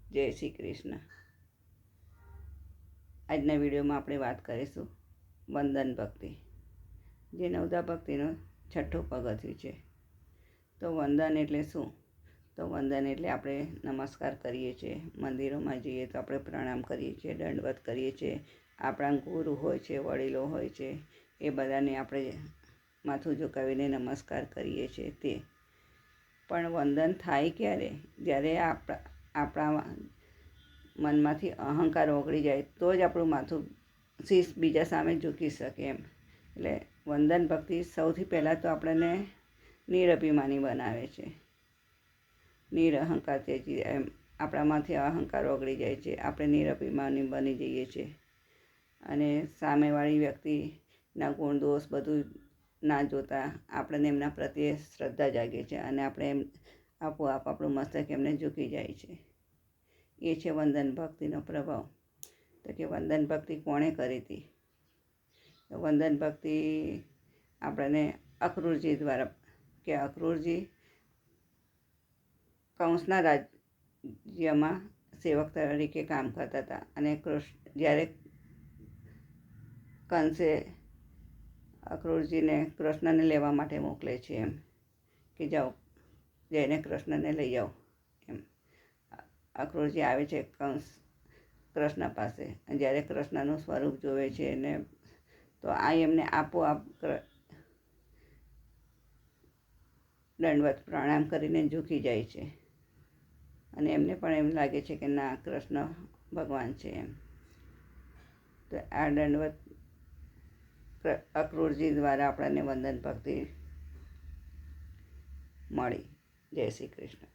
જય શ્રી કૃષ્ણ. આજના વિડીયોમાં આપણે વાત કરીશું વંદન ભક્તિ, જે નવદા ભક્તિનો છઠ્ઠો પગથિયું છે. તો વંદન એટલે શું? તો વંદન એટલે આપણે નમસ્કાર કરીએ છીએ, મંદિરોમાં જઈએ તો આપણે પ્રણામ કરીએ છીએ, દંડવત કરીએ છીએ. આપણા ગુરુ હોય છે, વડીલો હોય છે, એ બધાને આપણે માથું ઝુકાવીને નમસ્કાર કરીએ છીએ. તે પણ વંદન થાય ક્યારે? જ્યારે આપણા મનમાંથી અહંકાર ઓગળી જાય તો જ આપણું માથું શીશ બીજા સામે ઝૂકી શકે એમ. એટલે વંદન ભક્તિ સૌથી પહેલાં તો આપણને નિરભિમાની બનાવે છે. નિરહંકાર તેજી એમ આપણામાંથી અહંકાર ઓગળી જાય છે, આપણે નિરભિમાની બની જઈએ છીએ. અને સામેવાળી વ્યક્તિના ગુણ દોષ બધું ના જોતા આપણને એમના પ્રત્યે શ્રદ્ધા જાગે છે અને આપણે એમ આપોઆપ આપણું મસ્તક એમને ઝૂકી જાય છે. એ છે વંદન ભક્તિનો પ્રભાવ. તો કે વંદન ભક્તિ કોણે કરી હતી? તો વંદન ભક્તિ આપણને અક્રૂરજી દ્વારા, કે અક્રૂરજી કંસના રાજ્યમાં સેવક તરીકે કામ કરતા હતા. અને જ્યારે કંસે અક્રૂરજીને કૃષ્ણને લેવા માટે મોકલે છે એમ, કે જાઓ જઈને કૃષ્ણને લઈ આવો એમ. અક્રૂરજી આવે છે કૃષ્ણ પાસે, અને જ્યારે કૃષ્ણનું સ્વરૂપ જોવે છે એને તો આ એમને આપોઆપ દંડવત પ્રણામ કરીને ઝૂકી જાય છે. અને એમને પણ એમ લાગે છે કે ના, કૃષ્ણ ભગવાન છે એમ. તો આ દંડવત અક્રૂરજી દ્વારા આપણને વંદન ભક્તિ મળી. જય શ્રી કૃષ્ણ.